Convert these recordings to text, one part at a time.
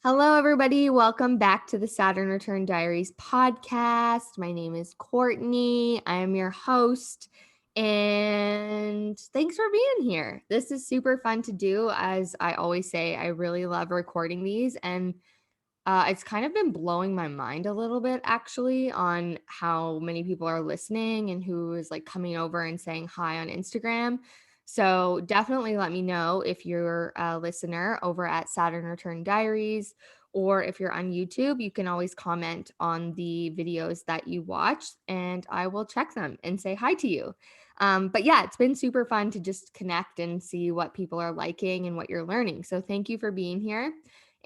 Hello, everybody. Welcome back to the Saturn Return Diaries podcast. My name is Courtney. I am your host, and thanks for being here. This is super fun to do. As I always say, I really love recording these, and it's kind of been blowing my mind a little bit, actually, on how many people are listening and who is like coming over and saying hi on Instagram. So definitely let me know if you're a listener over at Saturn Return Diaries, or if you're on YouTube, you can always comment on the videos that you watch and I will check them and say hi to you. But yeah, it's been super fun to just connect and see what people are liking and what you're learning. So thank you for being here.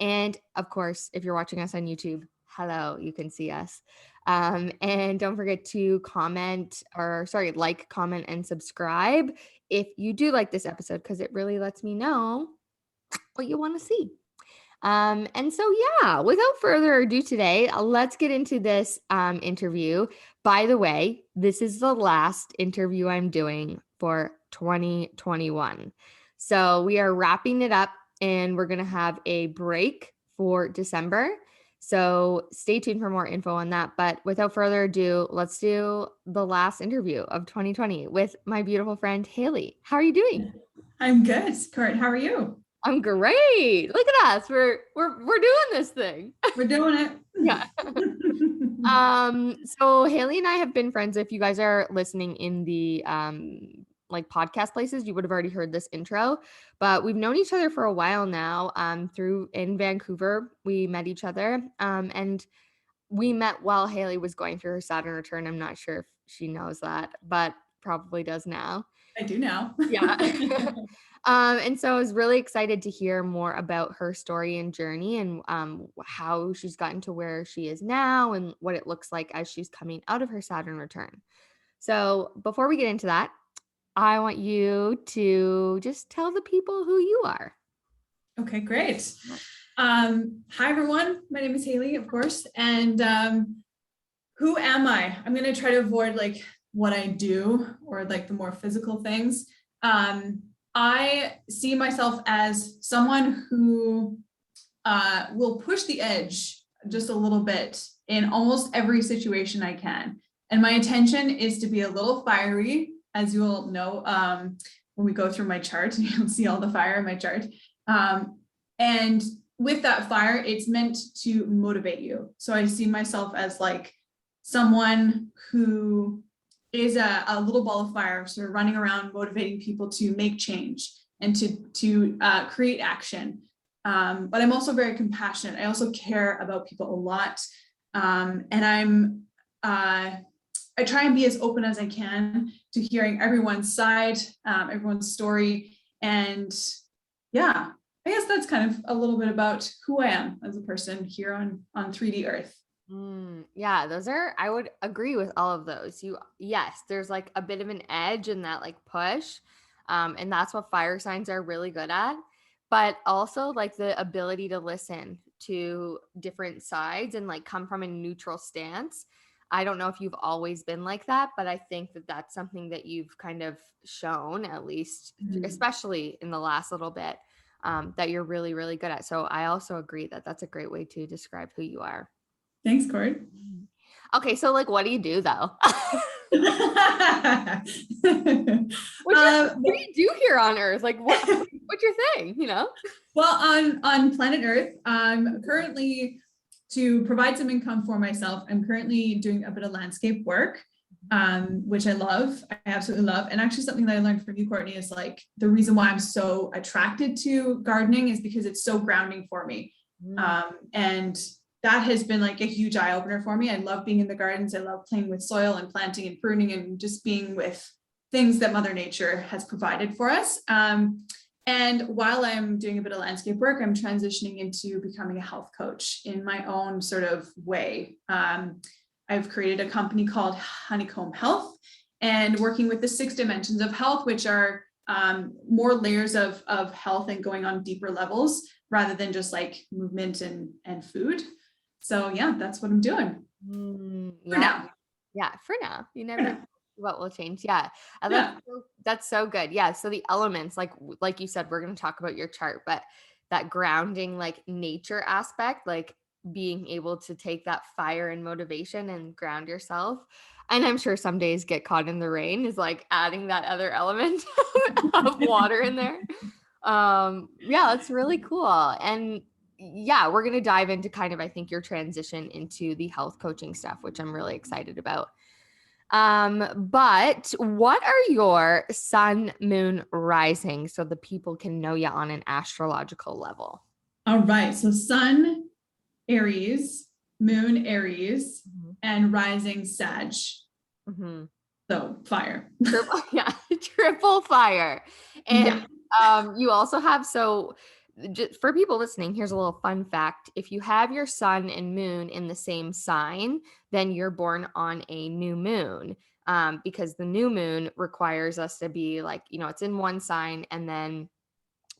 And of course, if you're watching us on YouTube, hello, you can see us. And don't forget to like, comment, and subscribe if you do like this episode, because it really lets me know what you want to see. And so, yeah, without further ado today, let's get into this interview. By the way, this is the last interview I'm doing for 2021. So we are wrapping it up and we're going to have a break for December. So stay tuned for more info on that. But without further ado, let's do the last interview of 2020 with my beautiful friend, Hayley. How are you doing? I'm good, Court. How are you? I'm great. Look at us. We're doing this thing. We're doing it. Yeah. So Hayley and I have been friends. If you guys are listening in the like podcast places, you would have already heard this intro, but we've known each other for a while now. Through in Vancouver, we met each other. And we met while Hayley was going through her Saturn return. I'm not sure if she knows that, but probably does now. I do now. Yeah. And so I was really excited to hear more about her story and journey and how she's gotten to where she is now and what it looks like as she's coming out of her Saturn return. So before we get into that, I want you to just tell the people who you are. Okay, great. Hi, everyone. My name is Hayley, of course. And who am I? I'm going to try to avoid like what I do or like the more physical things. I see myself as someone who will push the edge just a little bit in almost every situation I can. And my intention is to be a little fiery, as you will know when we go through my chart, you'll see all the fire in my chart. And with that fire, it's meant to motivate you. So I see myself as like someone who is a little ball of fire, sort of running around motivating people to make change and to create action. But I'm also very compassionate. I also care about people a lot. And I try and be as open as I can to hearing everyone's side, everyone's story. And yeah, I guess that's kind of a little bit about who I am as a person here on 3D Earth. Yeah, I would agree with all of those. Yes, there's like a bit of an edge in that like push. And that's what fire signs are really good at. But also like the ability to listen to different sides and like come from a neutral stance. I don't know if you've always been like that, but I think that that's something that you've kind of shown, at least, especially in the last little bit, that you're really, really good at. So I also agree that that's a great way to describe who you are. Thanks, Cord. Okay, so like, what do you do though? What do you do here on Earth? Like, what's your thing? You know? Well, on planet Earth, I'm currently, to provide some income for myself, I'm currently doing a bit of landscape work, which I love. I absolutely love. And actually something that I learned from you, Courtney, is like the reason why I'm so attracted to gardening is because it's so grounding for me. And that has been like a huge eye opener for me. I love being in the gardens. I love playing with soil and planting and pruning and just being with things that Mother Nature has provided for us. And while I'm doing a bit of landscape work, I'm transitioning into becoming a health coach in my own sort of way. I've created a company called Honeycomb Health and working with the 6 dimensions of health, which are more layers of health and going on deeper levels rather than just like movement and food. So yeah, that's what I'm doing for now. Yeah, for now. You never know what will change. Yeah. That's so good. Yeah. So the elements, like you said, we're going to talk about your chart, but that grounding, like nature aspect, like being able to take that fire and motivation and ground yourself. And I'm sure some days get caught in the rain is like adding that other element of water in there. Yeah, it's really cool. And yeah, we're going to dive into kind of, I think, your transition into the health coaching stuff, which I'm really excited about. But what are your sun, moon, rising so the people can know you on an astrological level? All right. So sun, Aries, moon, Aries, and rising Sag. Mm-hmm. So fire. Yeah, triple fire. And you also have, so just for people listening, here's a little fun fact. If you have your sun and moon in the same sign, then you're born on a new moon, because the new moon requires us to be like, it's in one sign and then,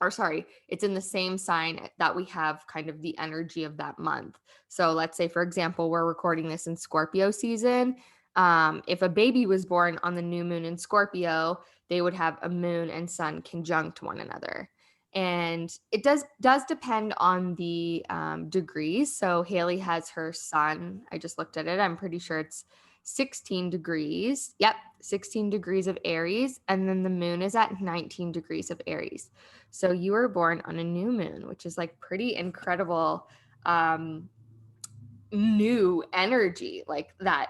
or sorry, it's in the same sign that we have kind of the energy of that month. So let's say, for example, we're recording this in Scorpio season. If a baby was born on the new moon in Scorpio, they would have a moon and sun conjunct one another. And it does depend on the degrees. So Haley has her sun. I just looked at it. I'm pretty sure it's 16 degrees. Yep, 16 degrees of Aries. And then the moon is at 19 degrees of Aries. So you were born on a new moon, which is like pretty incredible new energy, like that,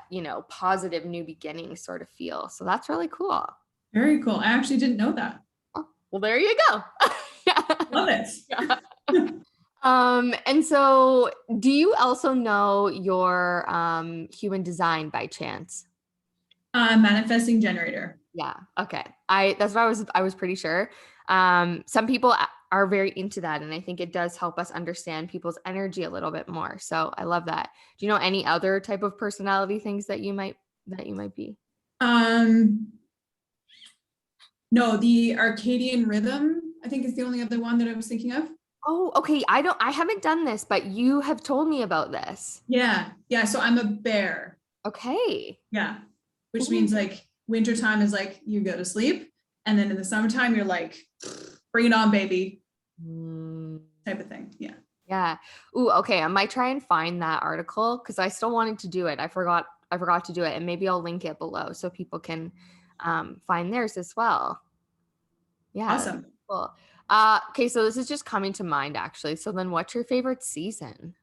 positive new beginning sort of feel. So that's really cool. Very cool. I actually didn't know that. Oh, well, there you go. Yeah. Love it. Yeah. And so do you also know your human design by chance? Manifesting generator. Yeah. Okay. That's what I was pretty sure. Some people are very into that, and I think it does help us understand people's energy a little bit more. So I love that. Do you know any other type of personality things that you might be? No, the Arcadian rhythm, I think, is the only other one that I was thinking of. Oh, okay. I haven't done this, but you have told me about this. Yeah. Yeah. So I'm a bear. Okay. Yeah. Which Ooh. means like wintertime is like you go to sleep. And then in the summertime, you're like, bring it on, baby. Type of thing. Yeah. Yeah. Ooh, okay. I might try and find that article because I still wanted to do it. I forgot to do it, and maybe I'll link it below so people can find theirs as well. Yeah. Awesome. Cool. Okay, so this is just coming to mind actually. So then what's your favorite season?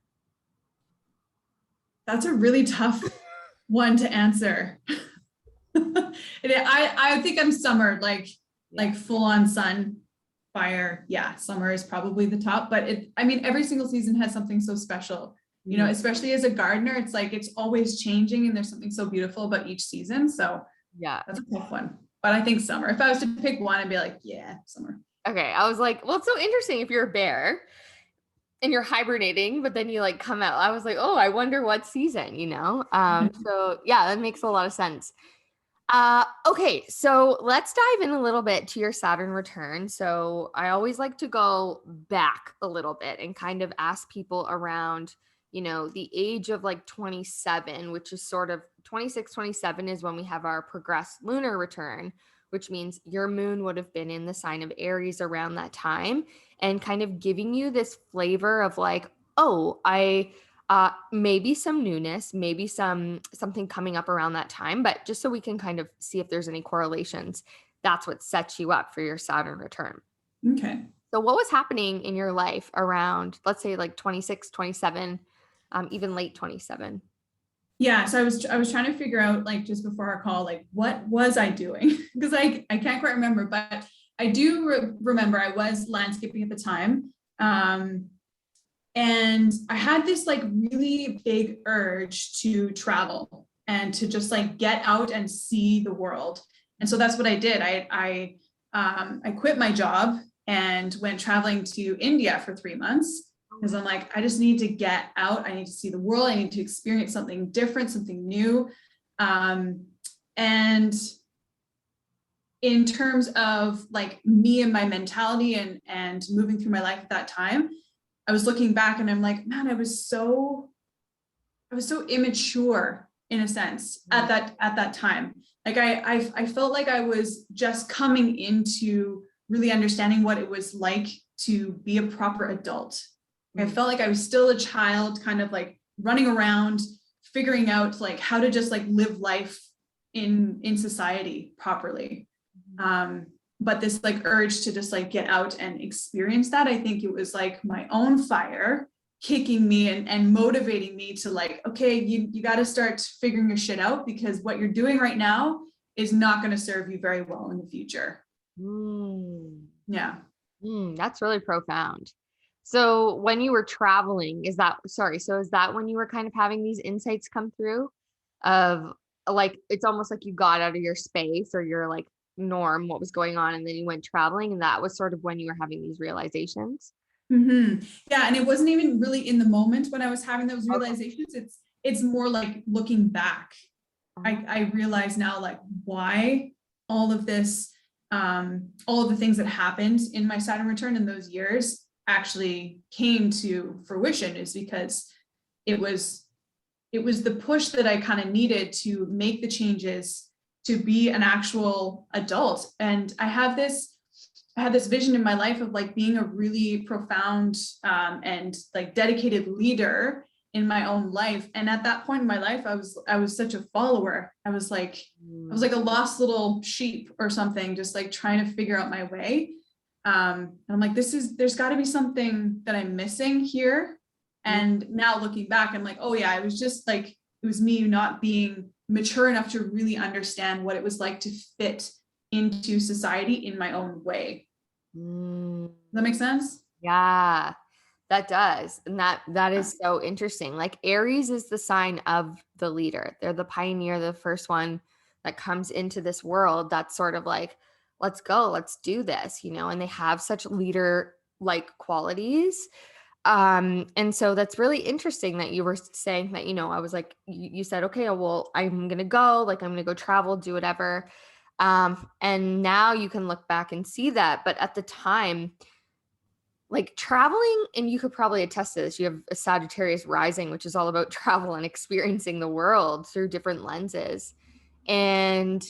That's a really tough one to answer. I think I'm summer, like full on sun, fire. Yeah, summer is probably the top, but every single season has something so special, especially as a gardener. It's like it's always changing and there's something so beautiful about each season. So yeah, that's a tough one. But I think summer. If I was to pick one, I'd be like, yeah, summer. Okay. I was like, well, it's so interesting if you're a bear and you're hibernating, but then you like come out. I was like, oh, I wonder what season, So yeah, that makes a lot of sense. Okay, so let's dive in a little bit to your Saturn return. So I always like to go back a little bit and kind of ask people around, the age of like 27, which is sort of 26, 27 is when we have our progressed lunar return, which means your moon would have been in the sign of Aries around that time, and kind of giving you this flavor of like, oh, maybe some newness, maybe something coming up around that time, but just so we can kind of see if there's any correlations, that's what sets you up for your Saturn return. Okay. So what was happening in your life around, let's say like 26, 27, even late 27? Yeah. So I was trying to figure out, like, just before our call, like, what was I doing? Because I can't quite remember, but I do remember I was landscaping at the time. And I had this like really big urge to travel and to just like get out and see the world. And so that's what I did. I quit my job and went traveling to India for 3 months because I'm like, I just need to get out. I need to see the world. I need to experience something different, something new. And in terms of like me and my mentality and moving through my life at that time, I was looking back and I'm like, man, I was so immature in a sense at that time. Like I felt like I was just coming into really understanding what it was like to be a proper adult. I felt like I was still a child, kind of like running around, figuring out like how to just like live life in society properly. But this like urge to just like get out and experience that, I think it was like my own fire kicking me and motivating me to like, okay, you got to start figuring your shit out, because what you're doing right now is not going to serve you very well in the future. Yeah. That's really profound. So when you were traveling, is that when you were kind of having these insights come through of like, it's almost like you got out of your space or your like norm, what was going on, and then you went traveling, and that was sort of when you were having these realizations? Yeah, and it wasn't even really in the moment when I was having those realizations. It's more like looking back. I realize now like why all of this, all of the things that happened in my Saturn return in those years actually came to fruition, is because it was the push that I kind of needed to make the changes to be an actual adult. And I had this vision in my life of like being a really profound and like dedicated leader in my own life. And at that point in my life, I was such a follower. I was like a lost little sheep or something, just like trying to figure out my way. And I'm like, there's got to be something that I'm missing here. And now looking back, I'm like, oh yeah, it was just like, it was me not being mature enough to really understand what it was like to fit into society in my own way. Does that make sense? Yeah, that does. And that is so interesting. Like Aries is the sign of the leader. They're the pioneer, the first one that comes into this world that's sort of like, let's go, let's do this, and they have such leader like qualities. And so that's really interesting that you were saying that, I was like, you said, okay, well, I'm going to go, like, I'm going to go travel, do whatever. And now you can look back and see that. But at the time, like traveling, and you could probably attest to this, you have a Sagittarius rising, which is all about travel and experiencing the world through different lenses. And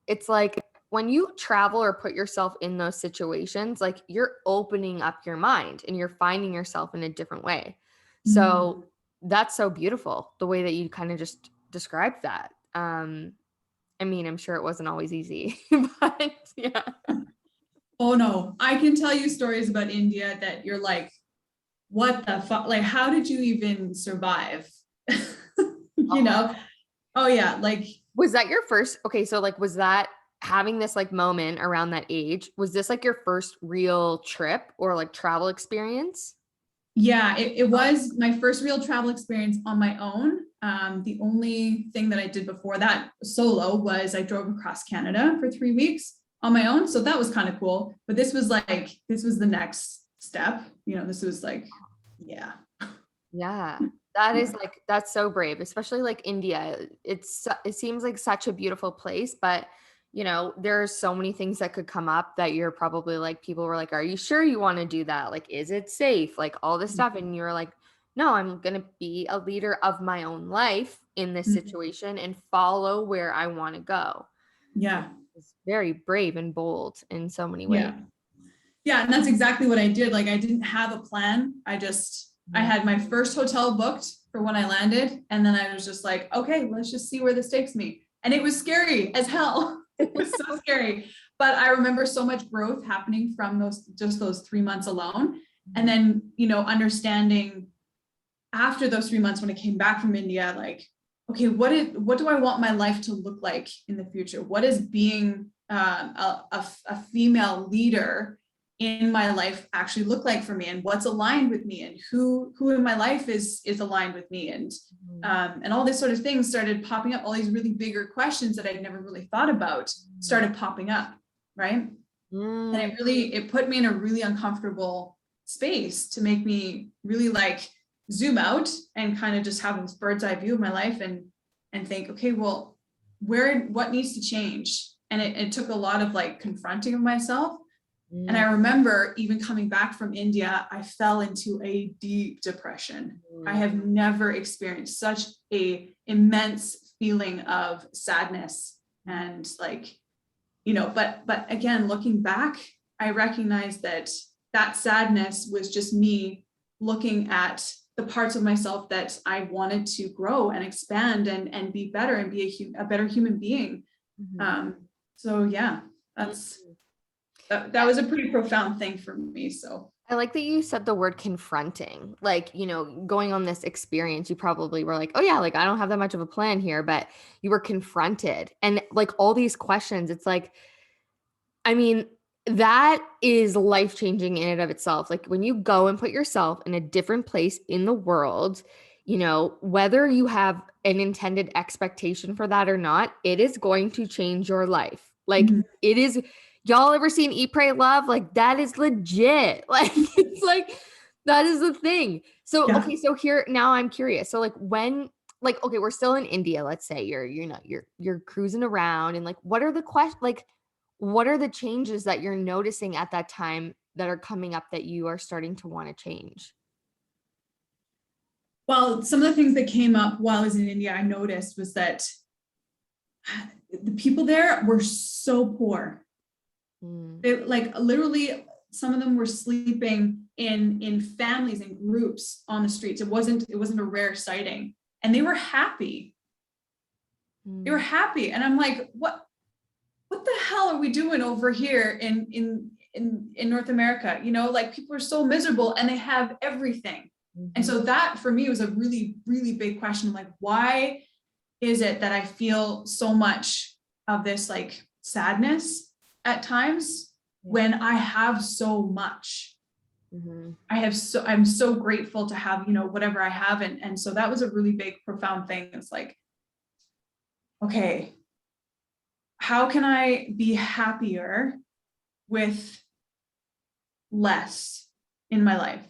it's like when you travel or put yourself in those situations, like you're opening up your mind and you're finding yourself in a different way. So that's so beautiful, the way that you kind of just described that. I mean, I'm sure it wasn't always easy, but yeah. Oh no, I can tell you stories about India that you're like, what the fuck? Like, how did you even survive? Oh yeah, like. Was that your first, okay, so like, was that having this like moment around that age? Was this like your first real trip or like travel experience? Yeah, it was my first real travel experience on my own. The only thing that I did before that solo was I drove across Canada for 3 weeks on my own. So that was kind of cool. But this was the next step. This was like, yeah. Yeah. That is like, that's so brave, especially like India. It seems like such a beautiful place, but there are so many things that could come up that you're probably like, people were like, are you sure you want to do that? Like, is it safe? Like all this stuff. And you're like, no, I'm going to be a leader of my own life in this situation and follow where I want to go. Yeah. It's very brave and bold in so many ways. Yeah. And that's exactly what I did. Like, I didn't have a plan. I had my first hotel booked for when I landed. And then I was just like, okay, let's just see where this takes me. And it was scary as hell. It was so scary. But I remember so much growth happening from those 3 months alone. And then, understanding after those 3 months when I came back from India, like, okay, what do I want my life to look like in the future? What is being a female leader in my life actually look like for me, and what's aligned with me, and who in my life is aligned with me, and all these sort of things started popping up. All these really bigger questions that I'd never really thought about started popping up, right? And it put me in a really uncomfortable space to make me really like zoom out and kind of just have this bird's eye view of my life and think, okay, well, what needs to change? And it took a lot of like confronting of myself. And I remember even coming back from India, I fell into a deep depression. I have never experienced such a immense feeling of sadness and like, but again, looking back, I recognize that that sadness was just me looking at the parts of myself that I wanted to grow and expand and be better and be a better human being. So yeah, that was a pretty profound thing for me. So I like that you said the word confronting. Like, you know, going on this experience, you probably were like, oh yeah, like I don't have that much of a plan here, but you were confronted. And like all these questions, it's like, I mean, that is life-changing in and of itself. Like when you go and put yourself in a different place in the world, you know, whether you have an intended expectation for that or not, it is going to change your life. Like it is, y'all ever seen Eat, Pray, Love? Like that is legit. Like it's like that is the thing. So yeah. okay, so here now I'm curious. So like when like okay, we're still in India, let's say you're cruising around and like what are the questions like what are the changes that you're noticing at that time that are coming up that you are starting to want to change? Well, some of the things that came up while I was in India, I noticed was that the people there were so poor. They like literally some of them were sleeping in families and groups on the streets. It wasn't a rare sighting. And they were happy. They were happy. And I'm like, what the hell are we doing over here in North America? You know, like people are so miserable and they have everything. And so that for me was a really, really big question. Like, why is it that I feel so much of this like sadness at times when I have so much? I'm so grateful to have, you know, whatever I have. And so that was a really big, profound thing. It's like, okay, how can I be happier with less in my life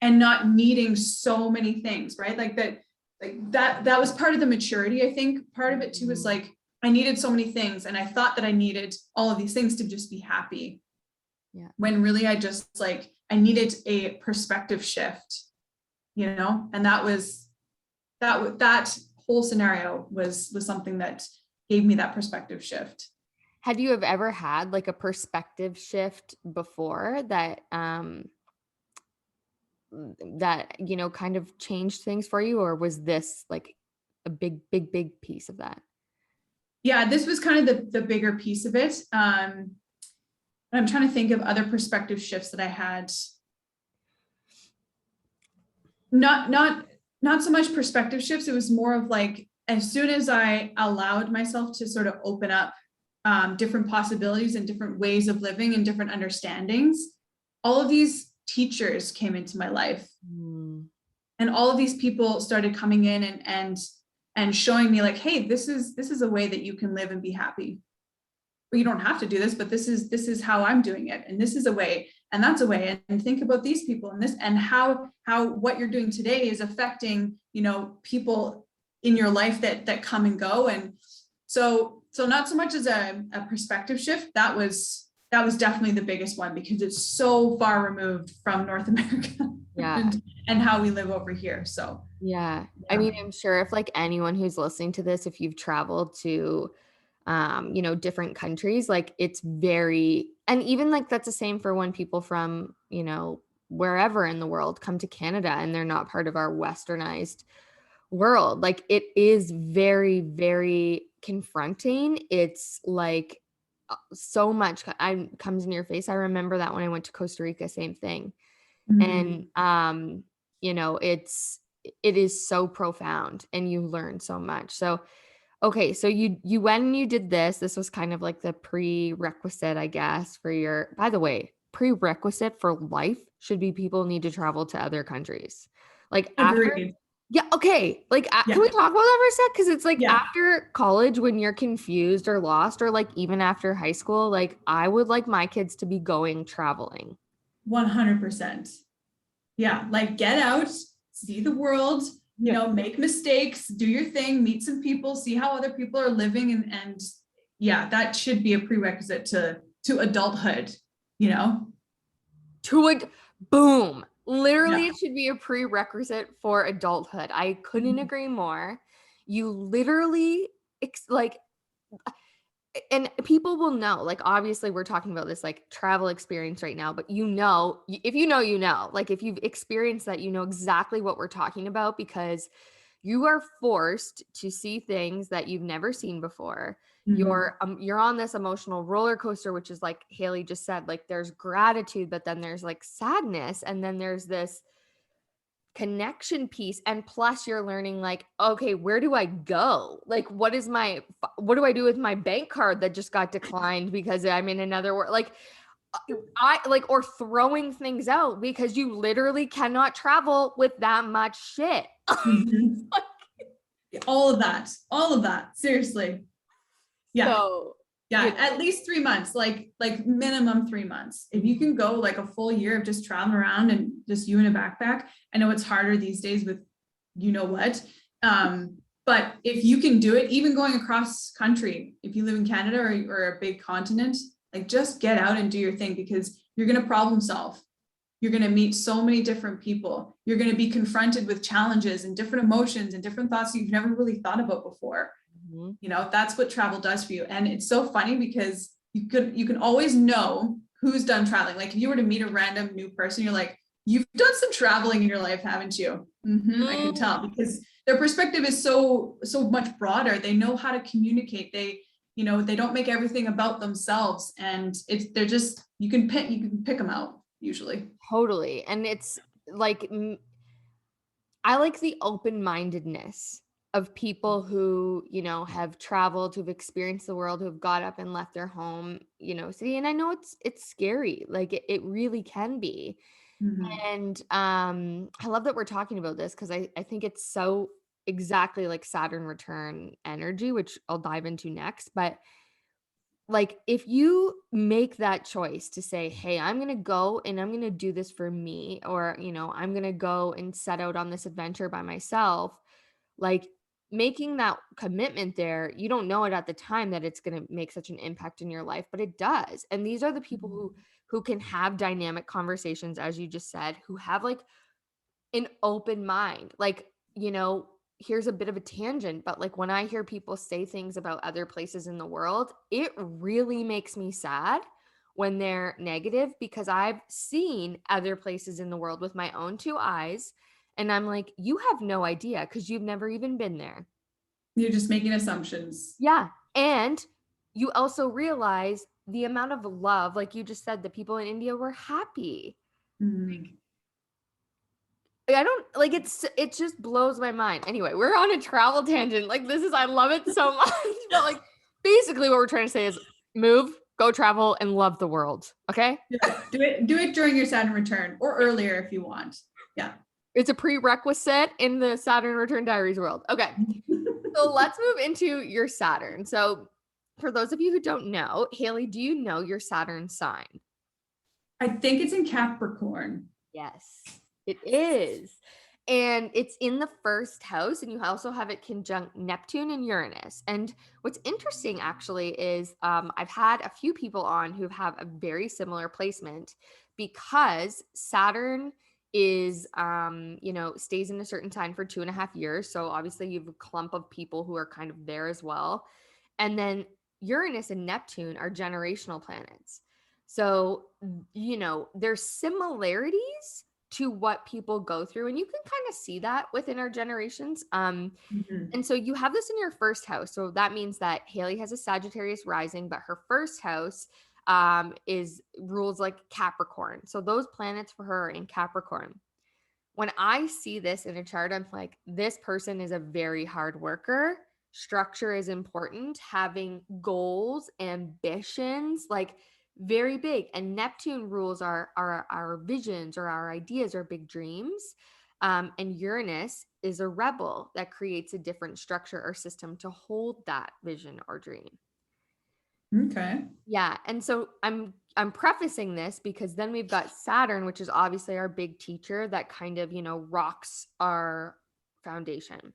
and not needing so many things, right? Like that was part of the maturity. I think part of it too was like, I needed so many things and I thought that I needed all of these things to just be happy. Yeah. When really I just like, I needed a perspective shift, you know? And that whole scenario was something that gave me that perspective shift. Had you have ever had like a perspective shift before that you know kind of changed things for you, or was this like a big piece of that? Yeah, this was kind of the bigger piece of it. I'm trying to think of other perspective shifts that I had. Not so much perspective shifts. It was more of like, as soon as I allowed myself to sort of open up different possibilities and different ways of living and different understandings, all of these teachers came into my life. And all of these people started coming in and showing me like, hey, this is a way that you can live and be happy. Well, you don't have to do this, but this is how I'm doing it. And this is a way, and that's a way. And think about these people and this, and how what you're doing today is affecting, you know, people in your life that come and go. And so not so much as a perspective shift, that was definitely the biggest one, because it's so far removed from North America. Yeah. and how we live over here. So yeah. I mean, I'm sure if like anyone who's listening to this, if you've traveled to you know, different countries, like it's very, and even like that's the same for when people from, you know, wherever in the world come to Canada and they're not part of our westernized world. Like it is very, very confronting. It's like so much comes in your face. I remember that when I went to Costa Rica, same thing. And you know, it is so profound and you learn so much. So okay, so you went and you did this. This was kind of like the prerequisite, I guess, for your, by the way, prerequisite for life should be people need to travel to other countries. Like after, yeah, okay. Like, can we talk about that for a sec? Because it's like after college, when you're confused or lost, or like even after high school, like I would like my kids to be going traveling. 100%. Yeah, like get out, see the world, you know, make mistakes, do your thing, meet some people, see how other people are living. And yeah, that should be a prerequisite to adulthood, you know? Boom. Literally, it should be a prerequisite for adulthood. I couldn't agree more. You literally like and people will know, like, obviously we're talking about this like travel experience right now, but if you know, like if you've experienced that, you know exactly what we're talking about, because you are forced to see things that you've never seen before. Mhm. You're on this emotional roller coaster, which is like Haley just said, like there's gratitude, but then there's like sadness, and then there's this connection piece, and plus you're learning like, okay, where do I go, like what do I do with my bank card that just got declined because I'm in another world, like I like, or throwing things out because you literally cannot travel with that much shit. Mhm. All of that, seriously. Yeah. So, Yeah, at least 3 months, like minimum 3 months. If you can go like a full year of just traveling around and just you in a backpack, I know it's harder these days with you know what. But if you can do it, even going across country, if you live in Canada or a big continent, like just get out and do your thing, because you're gonna problem solve. You're going to meet so many different people. You're going to be confronted with challenges and different emotions and different thoughts you've never really thought about before. Mhm. You know, that's what travel does for you. And it's so funny because you can always know who's done traveling. Like if you were to meet a random new person, you're like, you've done some traveling in your life, haven't you? I can tell, because their perspective is so much broader. They know how to communicate. They don't make everything about themselves, and they're just, you can pick them out usually. Totally. And it's like, I like the open-mindedness of people who, have traveled, who've experienced the world, who've got up and left their home, city. And I know it's scary. Like it really can be. Mhm. And I love that we're talking about this, because I think it's so exactly like Saturn return energy, which I'll dive into next. But like if you make that choice to say, hey, I'm going to go and I'm going to do this for me, or I'm going to go and set out on this adventure by myself, like making that commitment there, you don't know it at the time that it's going to make such an impact in your life, but it does. And these are the people who can have dynamic conversations, as you just said, who have like an open mind. Like, here's a bit of a tangent, but like when I hear people say things about other places in the world, it really makes me sad when they're negative, because I've seen other places in the world with my own two eyes. And I'm like, you have no idea because you've never even been there. You're just making assumptions. Yeah. And you also realize the amount of love, like you just said, the people in India were happy. Mhm. I don't like it just blows my mind. Anyway, we're on a travel tangent. Like I love it so much. But like basically what we're trying to say is move, go travel, and love the world. Okay? Do it during your Saturn return or earlier if you want. Yeah. It's a prerequisite in the Saturn Return Diaries world. Okay. So let's move into your Saturn. So for those of you who don't know, Haley, do you know your Saturn sign? I think it's in Capricorn. Yes, it is. And it's in the first house, and you also have it conjunct Neptune and Uranus. And what's interesting actually is I've had a few people on who have a very similar placement, because Saturn is, stays in a certain sign for 2.5 years. So obviously you have a clump of people who are kind of there as well. And then Uranus and Neptune are generational planets. So, there's similarities to what people go through, and you can kind of see that within our generations. Mhm. And so you have this in your first house. So that means that Haley has a Sagittarius rising, but her first house is rules like Capricorn. So those planets for her are in Capricorn. When I see this in a chart, I'm like, this person is a very hard worker. Structure is important, having goals, ambitions, like very big. And Neptune rules our visions or our ideas or big dreams. And Uranus is a rebel that creates a different structure or system to hold that vision or dream. Okay. Yeah, and so I'm prefacing this because then we've got Saturn, which is obviously our big teacher that kind of, rocks our foundation.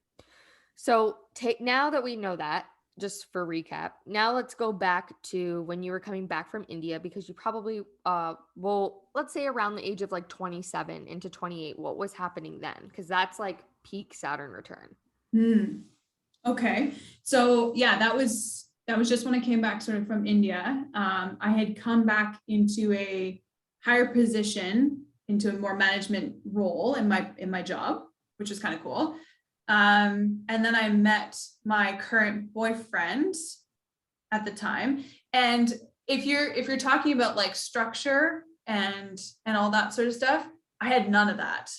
So take now that we know that, just for recap, now let's go back to when you were coming back from India, because you probably well, let's say around the age of like 27 into 28, what was happening then? Because that's like peak Saturn return. Okay. So yeah, that was that was just when I came back sort of from India. I had come back into a higher position, into a more management role in my job, which was kind of cool. And then I met my current boyfriend at the time. And if you're talking about like structure and all that sort of stuff, I had none of that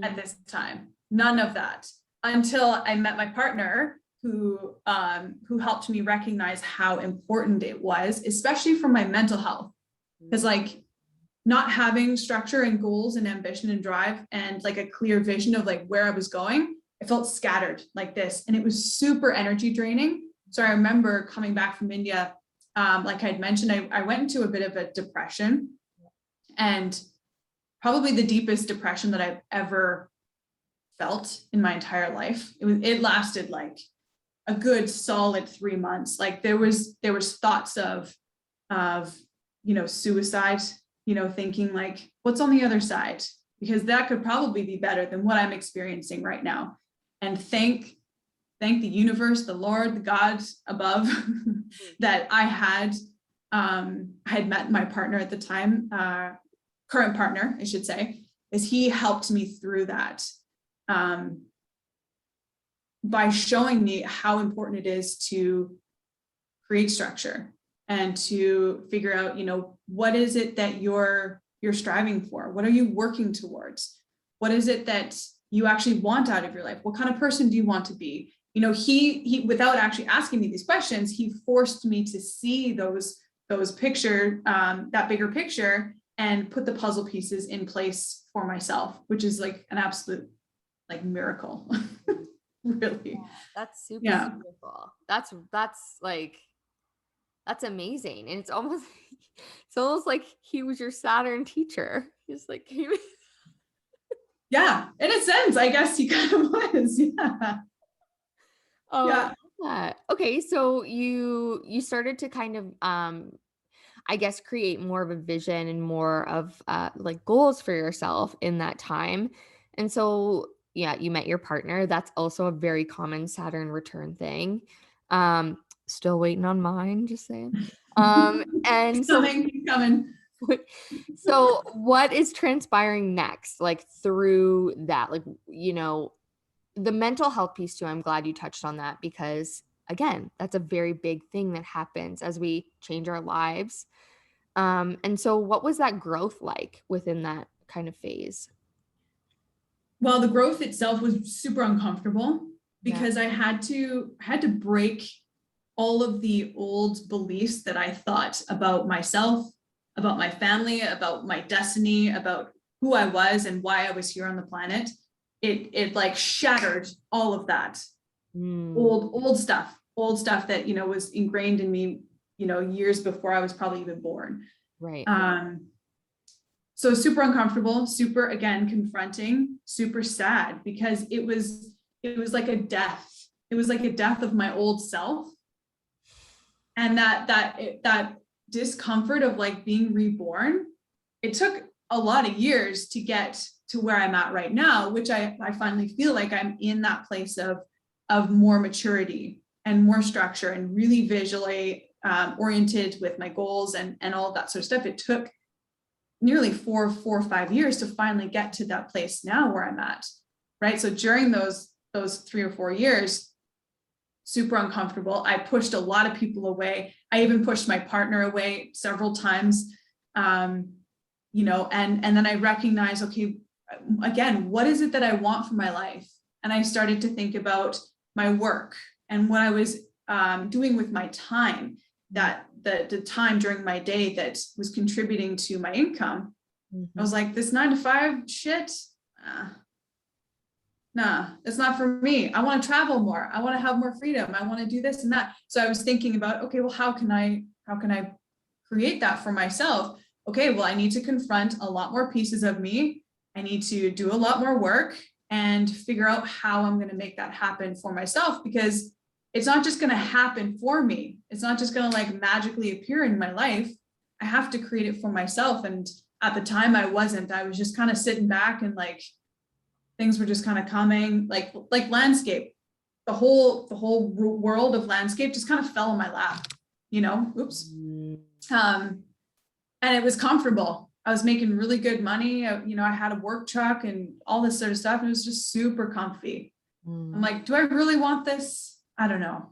at this time. None of that until I met my partner, who helped me recognize how important it was, especially for my mental health. Because like not having structure and goals and ambition and drive and like a clear vision of like where I was going, I felt scattered like this, and it was super energy draining. So I remember coming back from India, like I'd mentioned, I went into a bit of a depression, and probably the deepest depression that I've ever felt in my entire life. It lasted like a good solid 3 months. Like there was thoughts of suicide, thinking like, what's on the other side? Because that could probably be better than what I'm experiencing right now. And thank the universe, the Lord, the God above, that I had met my partner at the time, current partner, I should say, is he helped me through that by showing me how important it is to create structure and to figure out, what is it that you're striving for? What are you working towards? What is it that you actually want out of your life? What kind of person do you want to be? He without actually asking me these questions, he forced me to see those picture, that bigger picture, and put the puzzle pieces in place for myself, which is like an absolute like miracle. Really. Yeah, that's super beautiful. That's amazing. And it's almost like he was your Saturn teacher. He's like Yeah, in a sense, I guess he kind of was. Yeah. Oh, Yeah. I love that. Okay, so you started to kind of I guess create more of a vision and more of like goals for yourself in that time. And so yeah, you met your partner. That's also a very common Saturn return thing. Still waiting on mine, just saying. And so Keep coming. so what is transpiring next, like through that, like, the mental health piece too? I'm glad you touched on that, because again, that's a very big thing that happens as we change our lives. And so what was that growth like within that kind of phase? Well, the growth itself was super uncomfortable because I had to break all of the old beliefs that I thought about myself, about my family, about my destiny, about who I was and why I was here on the planet. It like shattered all of that old stuff that, was ingrained in me, years before I was probably even born. Right. So super uncomfortable, super, again, confronting, super sad, because it was like a death. It was like a death of my old self. And that discomfort of like being reborn, it took a lot of years to get to where I'm at right now, which I finally feel like I'm in that place of more maturity and more structure and really visually oriented with my goals and all of that sort of stuff. It took nearly 4 or 5 years to finally get to that place now where I'm at, right? So during those 3 or 4 years, super uncomfortable. I pushed a lot of people away. I even pushed my partner away several times, and then I recognized, okay, again, what is it that I want for my life? And I started to think about my work and what I was doing with my time, that the time during my day that was contributing to my income. I was like, this 9 to 5 shit, nah, it's not for me. I want to travel more. I want to have more freedom. I want to do this and that. So I was thinking about, okay, well, how can I create that for myself? Okay, well, I need to confront a lot more pieces of me. I need to do a lot more work and figure out how I'm going to make that happen for myself, because it's not just going to happen for me. It's not just going to like magically appear in my life. I have to create it for myself. And at the time I was just kind of sitting back and like, things were just kind of coming like landscape. the whole world of landscape just kind of fell in my lap, oops. And it was comfortable. I was making really good money. I had a work truck and all this sort of stuff. And it was just super comfy. I'm like, do I really want this? I don't know.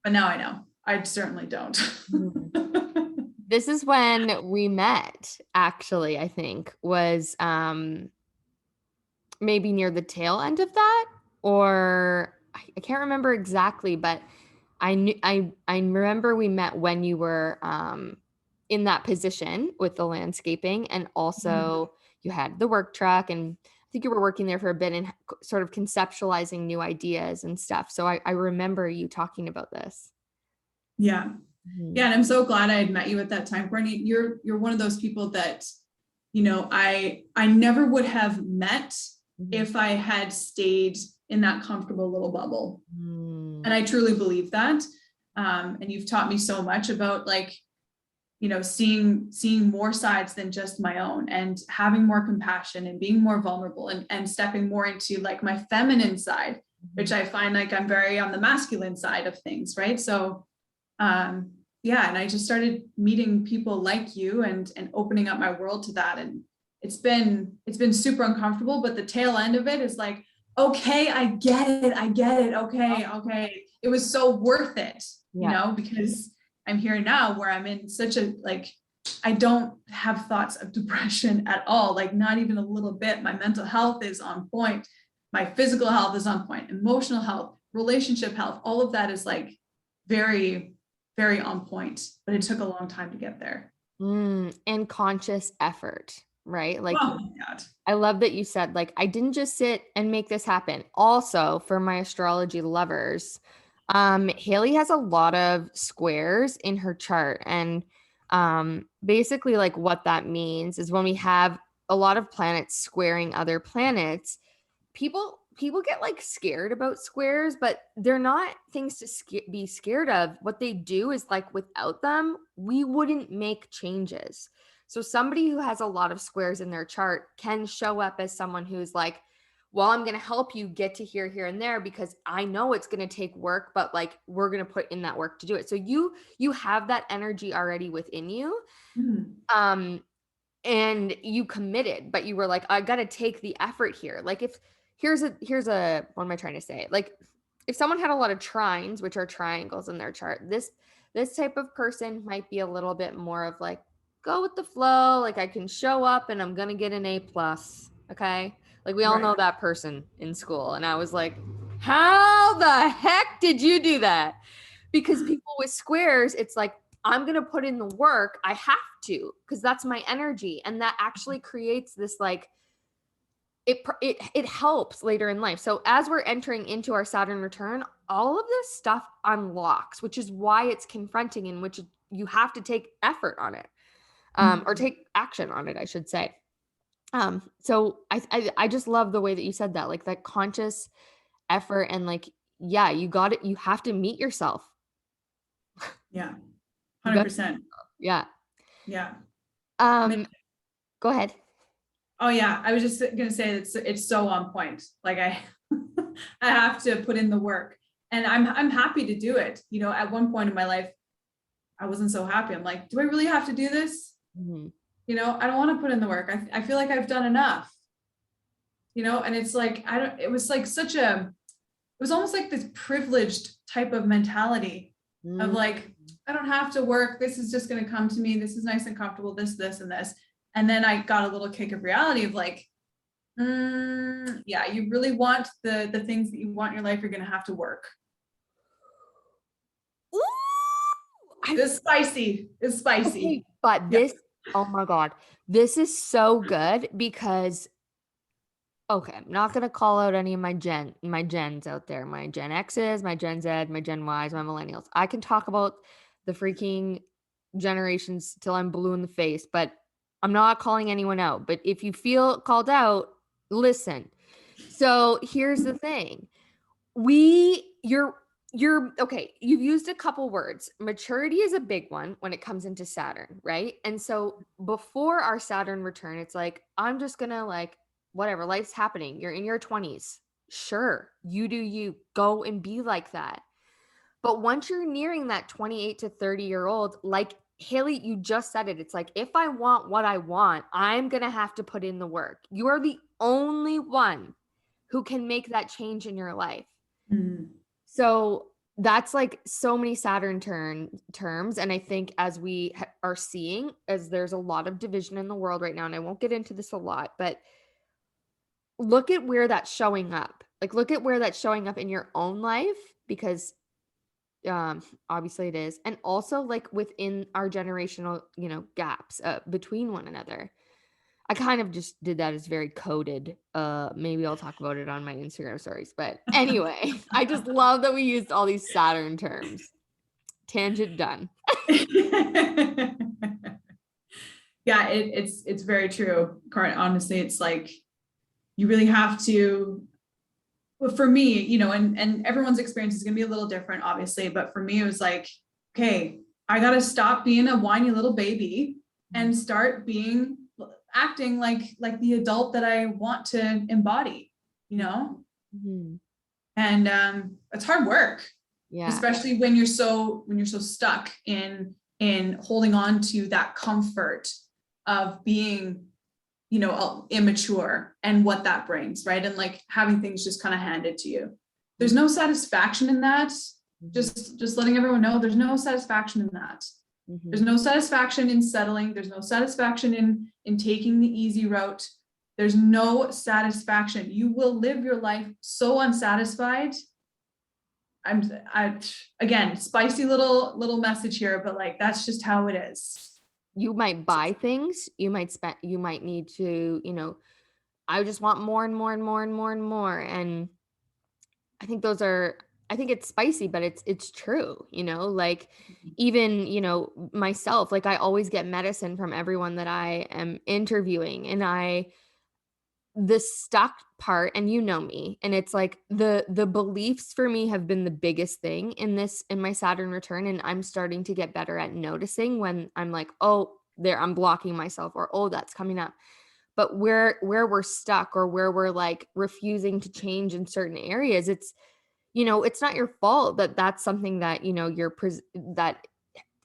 But now I know. I certainly don't. This is when we met, actually, I think, was maybe near the tail end of that, or I can't remember exactly, but I remember we met when you were in that position with the landscaping, and also you had the work truck, and I think you were working there for a bit and sort of conceptualizing new ideas and stuff. So I remember you talking about this. Yeah. Yeah. And I'm so glad I had met you at that time, Courtney. You're one of those people that, I never would have met if I had stayed in that comfortable little bubble. And I truly believe that. And you've taught me so much about seeing more sides than just my own, and having more compassion and being more vulnerable, and stepping more into like my feminine side, which I find like I'm very on the masculine side of things. Right. So, yeah. And I just started meeting people like you and opening up my world to that. And it's been super uncomfortable, but the tail end of it is like, okay, I get it. Okay. It was so worth it, because I'm here now where I'm in such a, I don't have thoughts of depression at all. Like not even a little bit. My mental health is on point. My physical health is on point. Emotional health, relationship health, all of that is like very, very on point, but it took a long time to get there. And conscious effort, right? Like, oh my God. I love that you said, like, I didn't just sit and make this happen. Also, for my astrology lovers, Hayley has a lot of squares in her chart. And basically, like, what that means is when we have a lot of planets squaring other planets, people get like scared about squares, but they're not things to be scared of. What they do is, like, without them, we wouldn't make changes. So somebody who has a lot of squares in their chart can show up as someone who's like, well, I'm going to help you get to here, here, and there, because I know it's going to take work, but like, we're going to put in that work to do it. So you have that energy already within you. And you committed, but you were like, I got to take the effort here. Like, if here's a what am I trying to say? Like, if someone had a lot of trines, which are triangles in their chart, this type of person might be a little bit more of like, go with the flow. Like, I can show up and I'm going to get an A+. Okay. Like, we all know that person in school. And I was like, how the heck did you do that? Because people with squares, it's like, I'm going to put in the work. I have to, because that's my energy. And that actually creates this, like, it helps later in life. So as we're entering into our Saturn return, all of this stuff unlocks, which is why it's confronting, and which you have to take effort on it, or take action on it, I should say. So I just love the way that you said that, like, that conscious effort, and like, yeah, you got it. You have to meet yourself. Yeah. 100%. Yeah. Yeah. Go ahead. Oh yeah. I was just going to say it's so on point. Like I have to put in the work, and I'm happy to do it. At one point in my life, I wasn't so happy. I'm like, do I really have to do this? I don't want to put in the work. I feel like I've done enough, and it's like, it was like it was almost like this privileged type of mentality of like, I don't have to work. This is just going to come to me. This is nice and comfortable, this, and this. And then I got a little kick of reality of like, yeah, you really want the things that you want in your life, you're going to have to work. Ooh, it's spicy. Okay, but this, oh my God, this is so good, because, okay, I'm not going to call out any of my gens out there, my Gen X's, my Gen Z, my Gen Y's, my millennials. I can talk about the freaking generations till I'm blue in the face, but I'm not calling anyone out. But if you feel called out, listen. So here's the thing. You're okay. You've used a couple words. Maturity is a big one when it comes into Saturn, right? And so before our Saturn return, it's like, I'm just gonna, like, whatever, life's happening. You're in your 20s. sure, you do you, go and be like that. But once you're nearing that 28 to 30-year-old, like Hayley, you just said it. It's like, if I want what I want, I'm going to have to put in the work. You are the only one who can make that change in your life. Mm. So that's like so many Saturn terms. And I think as we are seeing, as there's a lot of division in the world right now, and I won't get into this a lot, but look at where that's showing up. Like, look at where that's showing up in your own life, because obviously it is. And also like within our generational, gaps between one another. I kind of just did that as very coded. Maybe I'll talk about it on my Instagram stories. But anyway, I just love that we used all these Saturn terms. Tangent done. Yeah, it's very true. Honestly, it's like you really have to, well, for me, and everyone's experience is going to be a little different, obviously, but for me, it was like, okay, I got to stop being a whiny little baby and start acting like the adult that I want to embody, Mm-hmm. and it's hard work, Yeah. especially when you're so stuck in holding on to that comfort of being immature and what that brings, right? And like having things just kind of handed to you. There's no satisfaction in that. Just letting everyone know, there's no satisfaction in that. Mm-hmm. There's no satisfaction in settling. There's no satisfaction in taking the easy route. There's no satisfaction. You will live your life so unsatisfied. Again, spicy little message here, but like, that's just how it is. You might buy things, you might need to, I just want more and more and more and more and more. And I think it's spicy, but it's true, like even, myself, like I always get medicine from everyone that I am interviewing, and the stuck part, and me, and it's like the beliefs for me have been the biggest thing in my Saturn return. And I'm starting to get better at noticing when I'm like, oh, I'm blocking myself, or oh, that's coming up. But where we're stuck, or where we're like refusing to change in certain areas, it's not your fault that that's something that that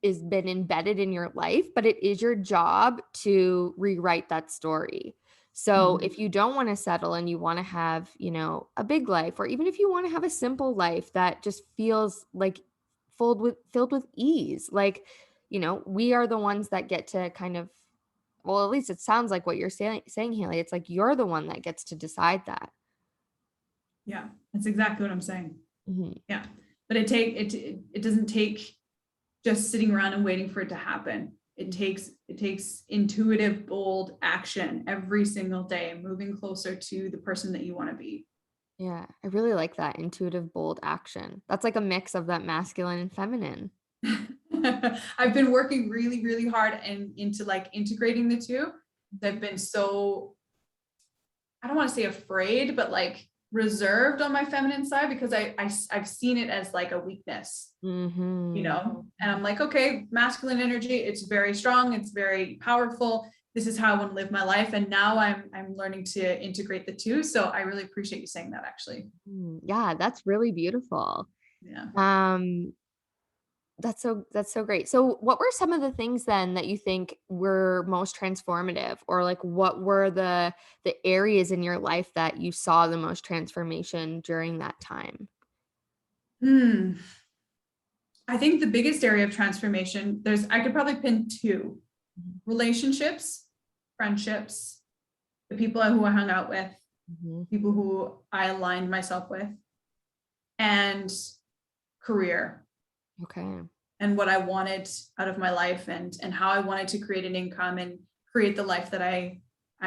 is been embedded in your life, but it is your job to rewrite that story. So if you don't want to settle and you want to have, a big life, or even if you want to have a simple life that just feels like filled with ease, like, we are the ones that get to kind of, well, at least it sounds like what you're saying, Hayley. It's like you're the one that gets to decide that. Yeah, that's exactly what I'm saying. Mm-hmm. Yeah, but it doesn't take just sitting around and waiting for it to happen. It takes intuitive, bold action every single day, moving closer to the person that you want to be. Yeah, I really like that, intuitive, bold action. That's like a mix of that masculine and feminine. I've been working really, really hard into like integrating the two. I've been so, I don't want to say afraid, but like reserved on my feminine side, because I've seen it as like a weakness, Mm-hmm. and I'm like, okay, masculine energy, it's very strong, it's very powerful. This is how I want to live my life. And now I'm learning to integrate the two. So I really appreciate you saying that, actually. Yeah, that's really beautiful. Yeah. That's so great. So what were some of the things then that you think were most transformative, or like what were the areas in your life that you saw the most transformation during that time? I think the biggest area of transformation, I could probably pin two: relationships, friendships, the people who I hung out with, people who I aligned myself with, and career. Okay. And what I wanted out of my life, and how I wanted to create an income and create the life that I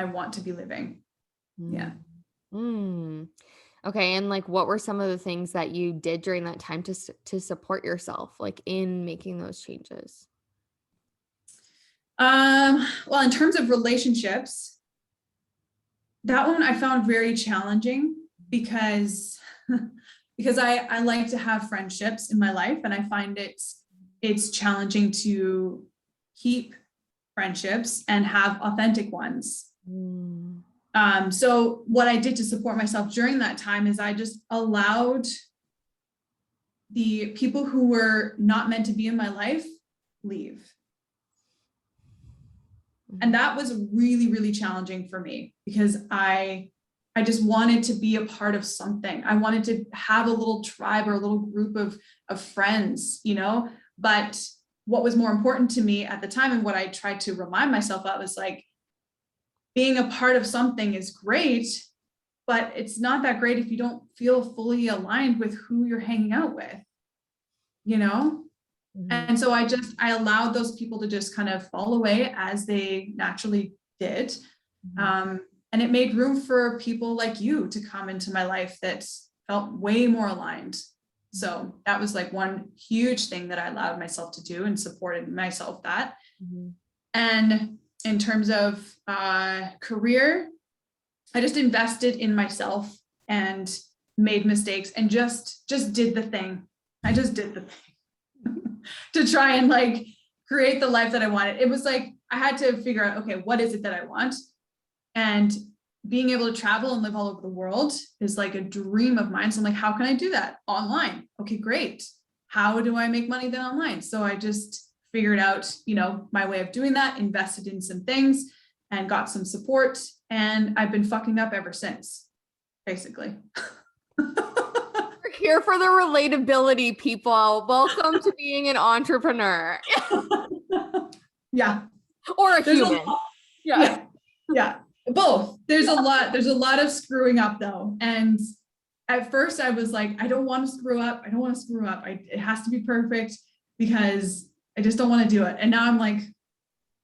want to be living. Yeah. Okay. And like, what were some of the things that you did during that time to support yourself, like in making those changes? Well, in terms of relationships, that one I found very challenging, because I like to have friendships in my life, and I find it's challenging to keep friendships and have authentic ones. So what I did to support myself during that time is I just allowed the people who were not meant to be in my life leave. And that was really, really challenging for me because I just wanted to be a part of something. I wanted to have a little tribe or a little group of friends, you know, but what was more important to me at the time and what I tried to remind myself of is like, being a part of something is great, but it's not that great if you don't feel fully aligned with who you're hanging out with, you know? And so I allowed those people to just kind of fall away as they naturally did. And it made room for people like you to come into my life that felt way more aligned. So that was like one huge thing that I allowed myself to do and supported myself that. And in terms of career, I just invested in myself and made mistakes and just did the thing. I just did the thing to try and like create the life that I wanted. It was like, I had to figure out, okay, what is it that I want? And being able to travel and live all over the world is like a dream of mine. So I'm like, how can I do that? Online. Okay, great. How do I make money then online? So I just figured out, you know, my way of doing that, invested in some things and got some support. And I've been fucking up ever since, basically. We're here for the relatability, people. Welcome to being an entrepreneur. Yeah. Or a human. Yeah. Both. There's a lot of screwing up though. And at first I was like, I don't want to screw up. It has to be perfect because I just don't want to do it. And now I'm like,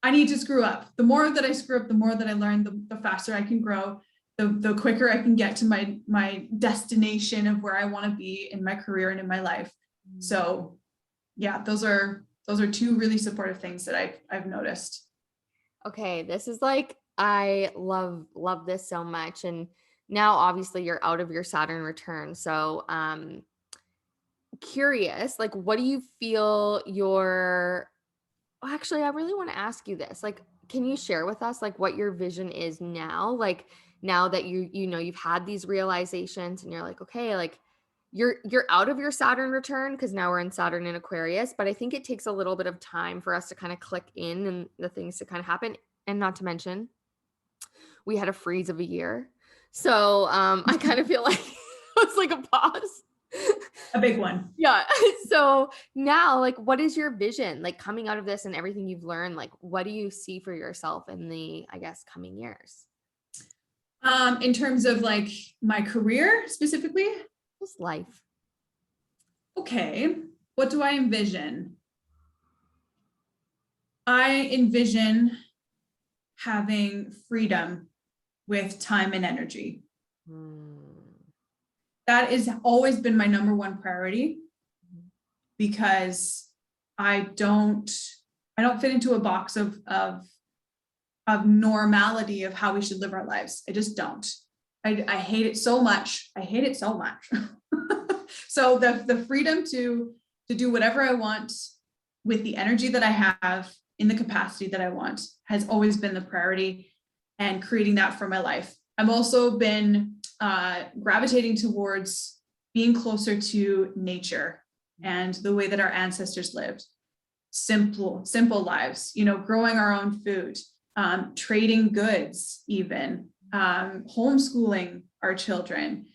I need to screw up. The more that I screw up, the more that I learn, the faster I can grow, the quicker I can get to my destination of where I want to be in my career and in my life. So yeah, those are two really supportive things that I've noticed. Okay, this is like, I love this so much. And now obviously you're out of your Saturn return. So curious, like what do you feel actually, I really want to ask you this. Like, can you share with us like what your vision is now? Like now that you know you've had these realizations and you're like, okay, like you're out of your Saturn return because now we're in Saturn in Aquarius, but I think it takes a little bit of time for us to kind of click in and the things to kind of happen. And not to mention, we had a freeze of a year. So I kind of feel like it's like a pause. A big one. Yeah. So now, like, what is your vision? Like coming out of this and everything you've learned, like, what do you see for yourself in the, I guess, coming years? In terms of like my career specifically? Just life. Okay. What do I envision? I envision having freedom with time and energy. That has always been my number one priority because I don't fit into a box of normality of how we should live our lives. I just don't. I hate it so much. So the freedom to do whatever I want with the energy that I have in the capacity that I want has always been the priority, and creating that for my life. I've also been gravitating towards being closer to nature and the way that our ancestors lived. Simple lives, you know, growing our own food, trading goods, even homeschooling our children,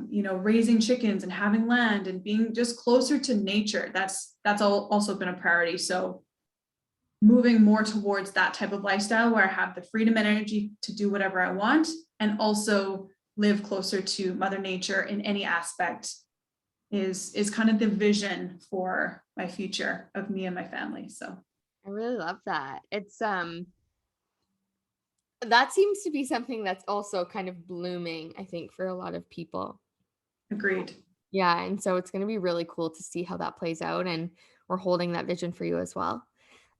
you know, raising chickens and having land and being just closer to nature. That's also been a priority. So moving more towards that type of lifestyle where I have the freedom and energy to do whatever I want and also live closer to Mother Nature in any aspect is kind of the vision for my future of me and my family. So I really love that. It's that seems to be something that's also kind of blooming, I think, for a lot of people. Agreed. Yeah, and so it's going to be really cool to see how that plays out, and we're holding that vision for you as well.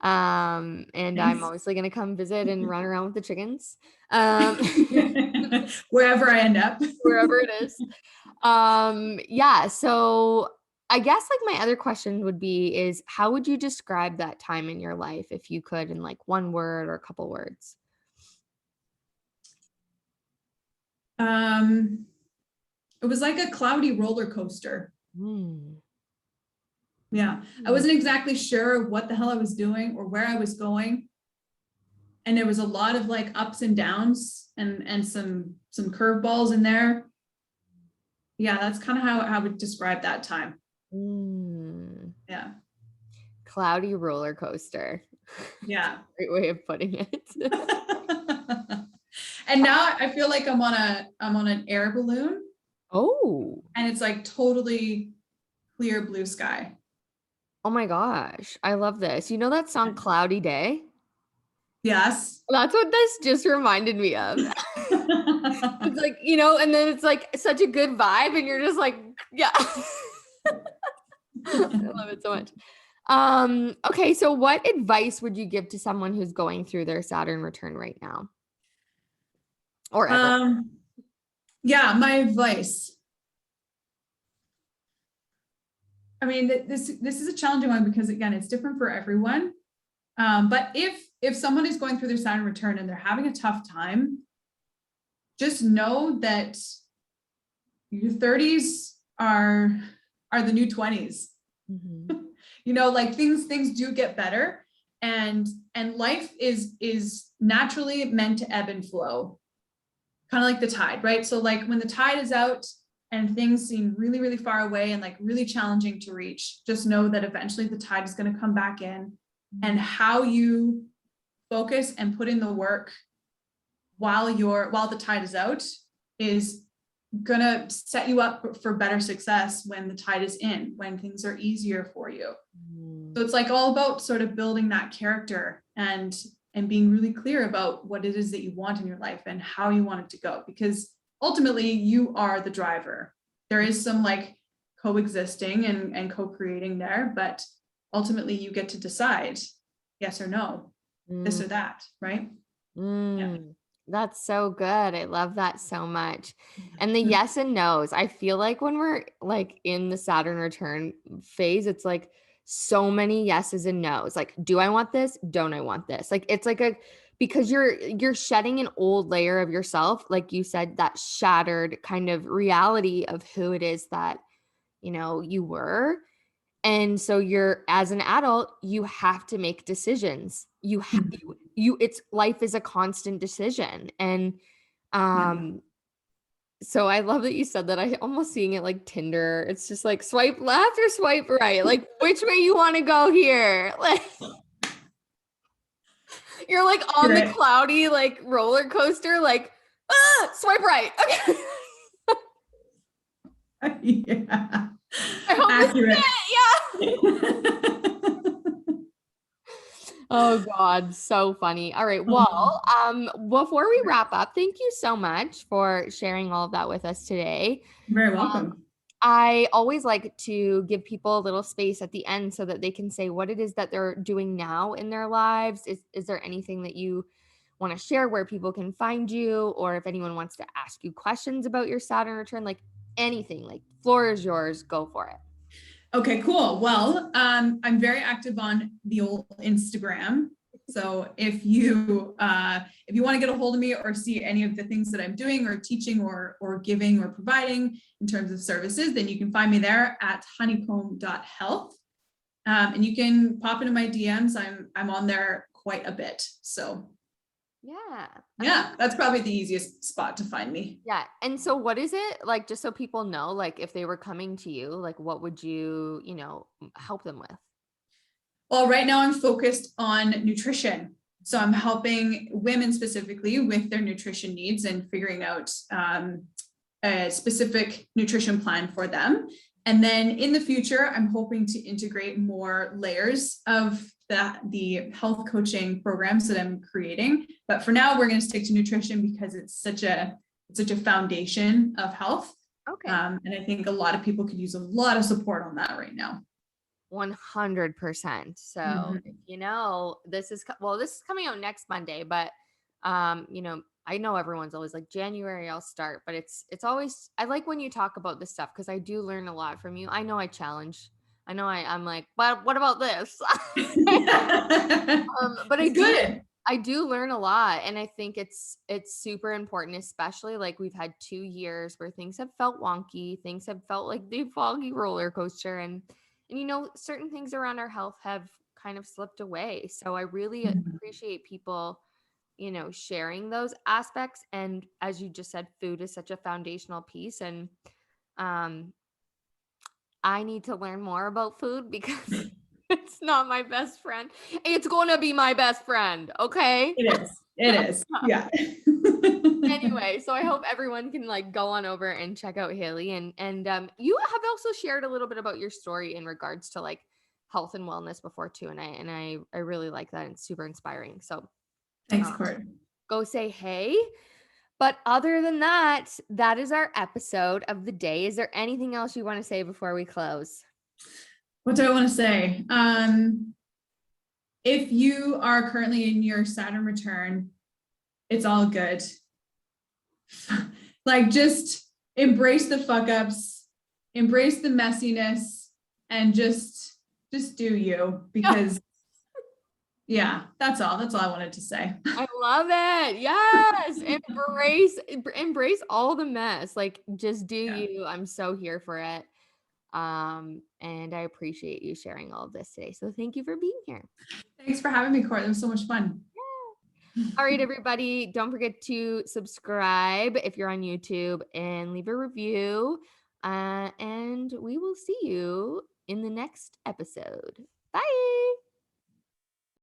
And Thanks. I'm obviously going to come visit and run around with the chickens. Wherever I end up. Wherever it is. Yeah, so I guess like my other question would be is how would you describe that time in your life if you could in like one word or a couple words? It was like a cloudy roller coaster. Yeah. I wasn't exactly sure what the hell I was doing or where I was going. And there was a lot of like ups and downs and some curveballs in there. Yeah, that's kind of how I would describe that time. Yeah. Cloudy roller coaster. Yeah. Great way of putting it. And now I feel like I'm on an air balloon. Oh. And it's like totally clear blue sky. Oh my gosh. I love this. You know that song Cloudy Day? Yes. That's what this just reminded me of. It's like, you know, and then it's like such a good vibe and you're just like, yeah. I love it so much. Okay, so what advice would you give to someone who's going through their Saturn return right now? Or ever? Yeah, my advice. I mean, this is a challenging one because again, it's different for everyone. But if someone is going through their Saturn return and they're having a tough time, just know that your 30s are the new 20s. You know, like things do get better, and life is naturally meant to ebb and flow, kind of like the tide, right? So like when the tide is out and things seem really, really far away and like really challenging to reach, just know that eventually the tide is going to come back in. And how you focus and put in the work while the tide is out is gonna set you up for better success when the tide is in, when things are easier for you. So it's like all about sort of building that character and being really clear about what it is that you want in your life and how you want it to go, because ultimately you are the driver. There is some like coexisting and co-creating there, but ultimately you get to decide yes or no, this or that, right? Yeah. That's so good. I love that so much. And the yes and no's, I feel like when we're like in the Saturn return phase, it's like so many yeses and no's. Like, do I want this? Don't I want this? Like, it's like because you're shedding an old layer of yourself, like you said, that shattered kind of reality of who it is that, you know, you were. And so you're, as an adult, you have to make decisions. It's life is a constant decision. And so I love that you said that. I almost seeing it like Tinder. It's just like swipe left or swipe right. Like which way you want to go here? Like you're like on the cloudy like roller coaster, like swipe right. Okay. Yeah. I hope accurate. Yeah. Oh God, so funny. All right. Well, before we wrap up, thank you so much for sharing all of that with us today. You're very welcome. I always like to give people a little space at the end so that they can say what it is that they're doing now in their lives. Is there anything that you want to share where people can find you, or if anyone wants to ask you questions about your Saturn return, like anything, like floor is yours, go for it. Okay, cool. Well, I'm very active on the old Instagram. So if you want to get a hold of me or see any of the things that I'm doing or teaching or giving or providing in terms of services, then you can find me there at honeycomb.health. And you can pop into my DMs. I'm on there quite a bit. So yeah, that's probably the easiest spot to find me. Yeah. And so what is it like, just so people know, like if they were coming to you, like what would you, help them with? Well, right now I'm focused on nutrition. So I'm helping women specifically with their nutrition needs and figuring out a specific nutrition plan for them. And then in the future, I'm hoping to integrate more layers of the health coaching programs that I'm creating. But for now, we're going to stick to nutrition because it's such a foundation of health. Okay. And I think a lot of people could use a lot of support on that right now. 100%. So, this is coming out next Monday, but I know everyone's always like January I'll start, but it's always, I like when you talk about this stuff because I do learn a lot from you. I know I'm like, but what about this? But I I do learn a lot, and I think it's super important, especially like we've had 2 years where things have felt wonky, things have felt like the foggy roller coaster, and certain things around our health have kind of slipped away. So I really appreciate people, sharing those aspects. And as you just said, food is such a foundational piece, and um I need to learn more about food because it's not my best friend. It's going to be my best friend, okay? It is. It is. Yeah. Anyway, so I hope everyone can like go on over and check out Haley, and you have also shared a little bit about your story in regards to like health and wellness before too, and I really like that. It's super inspiring. So Thanks, um, Court. go say hey. But other than that, that is our episode of the day. Is there anything else you want to say before we close? What do I want to say? If you are currently in your Saturn return, it's all good. Like, just embrace the fuck ups, embrace the messiness, and just do you, because yeah, that's all I wanted to say. I love it. Yes. Embrace all the mess. Like just do you. I'm so here for it. And I appreciate you sharing all of this today. So thank you for being here. Thanks for having me, Court. It was so much fun. All right, everybody. Don't forget to subscribe if you're on YouTube and leave a review. And we will see you in the next episode. Bye.